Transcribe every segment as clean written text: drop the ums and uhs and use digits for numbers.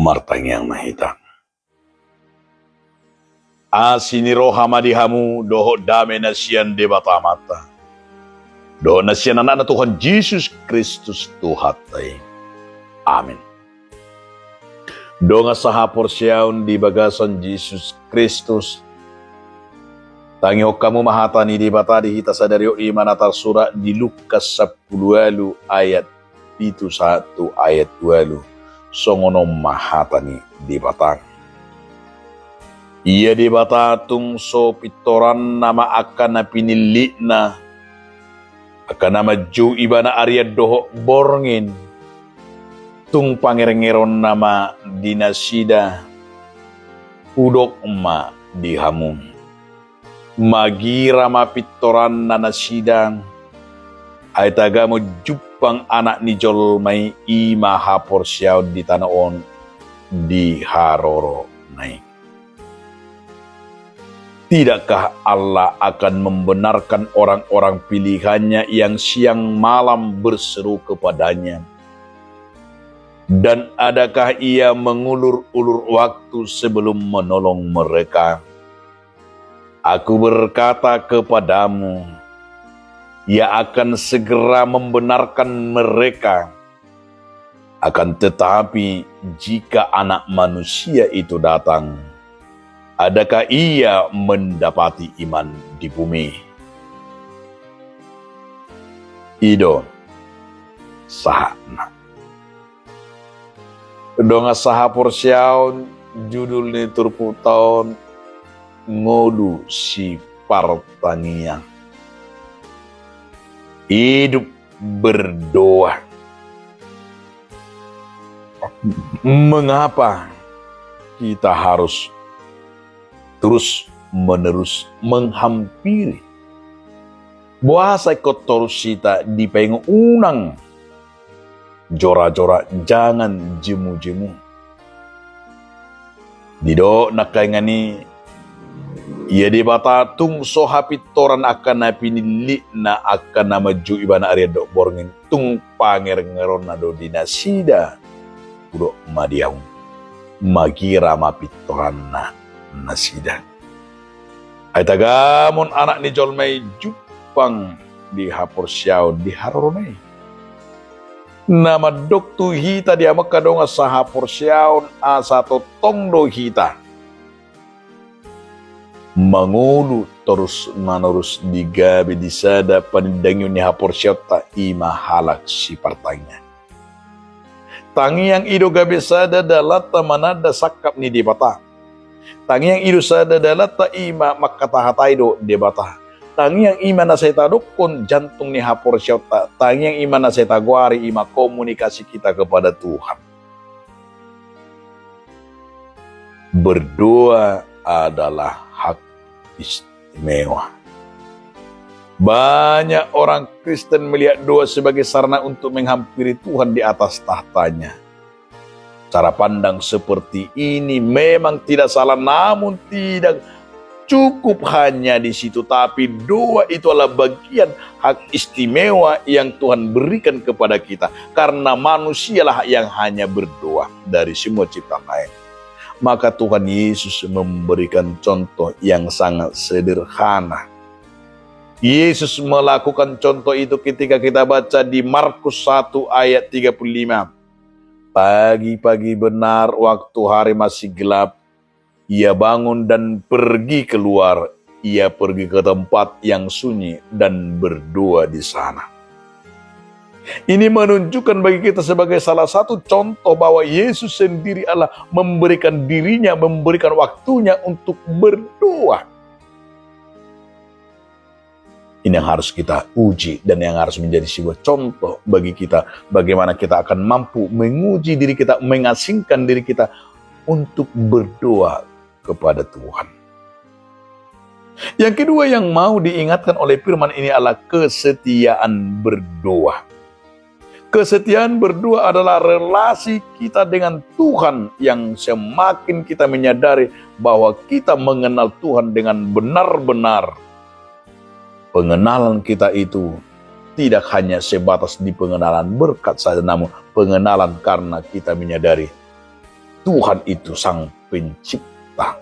martang mahita. Asini roha madihamu doho dame nasian debata mata. Doho nasian anak Tuhan Yesus Kristus Tuhatai. Amin. Donga sahapor siaun di bagasan Yesus Kristus. Tangi kamu mahatani di batadi hita sadari iman atar surah di Lukas 10 ayat itu 1 ayat 2 songono mahatani di batang. Ia di batatung so pitoran nama akan napinilikna akan nama ju ibana Arya doho borngin tung pangerengeron nama dinasida udok ma dihamu magira ma pitoran nanasida ay tagamo jupang anak ni jol may ima hapor siyaw di tanaon di haroro nai. Tidakkah Allah akan membenarkan orang-orang pilihannya yang siang malam berseru kepadanya? Dan adakah ia mengulur-ulur waktu sebelum menolong mereka? Aku berkata kepadamu, ia akan segera membenarkan mereka. Akan tetapi jika anak manusia itu datang, adakah ia mendapati iman di bumi? Ido sahana. Donga sahapor siaun judul ni turputaon ngodu si partania. Hidup berdoa. Mengapa kita harus terus menerus menghampiri buasa kotor sita di pengunang jora-jora jangan jemu-jemu dido nakaingani ia di batatung sohapitoran akan napinili na akan nama ju ibana Arya dok borngin tung pangerengeron nado dinasida udo madiaung magira mapitoran na nasida. Ay tagamon anak ni Jolmay jupang di hapor siyaw di haroronay. Nama doktu hita di amak kadonga sa hapor siyaw asato tongdo hita. Mangulu terus manurus di gabi di sada panindangyo ni hapor siyaw ta ima halak si partangnya. Tangi yang ido gabi sada dalata manada sakap ni di bata. Tangi yang idu sada dalata ima makatahatay do debata. Tangi yang ima na saya tadukon jantung ni hapor syauta. Tangi yang ima na saya taguari ima komunikasi kita kepada Tuhan. Berdoa adalah hak istimewa. Banyak orang Kristen melihat doa sebagai sarana untuk menghampiri Tuhan di atas tahtanya. Cara pandang seperti ini memang tidak salah, namun tidak cukup hanya di situ. Tapi doa itu adalah bagian hak istimewa yang Tuhan berikan kepada kita. Karena manusialah yang hanya berdoa dari semua ciptaan lain. Maka Tuhan Yesus memberikan contoh yang sangat sederhana. Yesus melakukan contoh itu ketika kita baca di Markus 1 ayat 35. Pagi-pagi benar waktu hari masih gelap, ia bangun dan pergi keluar. Ia pergi ke tempat yang sunyi dan berdoa di sana. Ini menunjukkan bagi kita sebagai salah satu contoh bahwa Yesus sendiri Allah memberikan dirinya, memberikan waktunya untuk berdoa. Ini yang harus kita uji dan yang harus menjadi sebuah contoh bagi kita. Bagaimana kita akan mampu menguji diri kita, mengasingkan diri kita untuk berdoa kepada Tuhan. Yang kedua yang mau diingatkan oleh firman ini adalah kesetiaan berdoa. Kesetiaan berdoa adalah relasi kita dengan Tuhan yang semakin kita menyadari bahwa kita mengenal Tuhan dengan benar-benar. Pengenalan kita itu tidak hanya sebatas di pengenalan berkat saja, namun pengenalan karena kita menyadari Tuhan itu sang pencipta.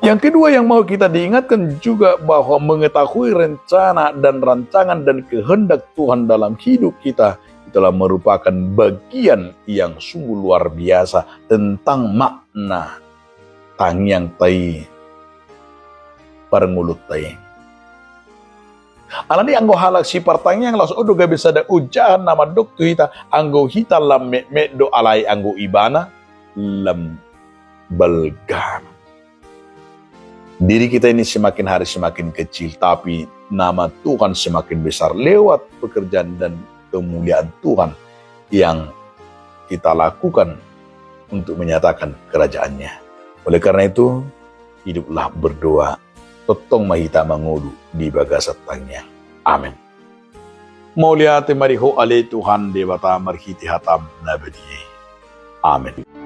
Yang kedua yang mau kita diingatkan juga bahwa mengetahui rencana dan rancangan dan kehendak Tuhan dalam hidup kita itulah merupakan bagian yang sungguh luar biasa tentang makna tangyang tai parengulut tai. Alani anggo halak si partangyang langsung udah gak bisa ada ujahan nama dokter kita anggo hita lam me do alai anggo ibana lam belgam. Diri kita ini semakin hari semakin kecil, tapi nama Tuhan semakin besar lewat pekerjaan dan kemuliaan Tuhan yang kita lakukan untuk menyatakan kerajaannya. Oleh karena itu, hiduplah berdoa, totong mahita mangudu di bagasat tangnya. Amin. Maulia temariho ale Tuhan dewata marhiti hatam nabadi. Amin.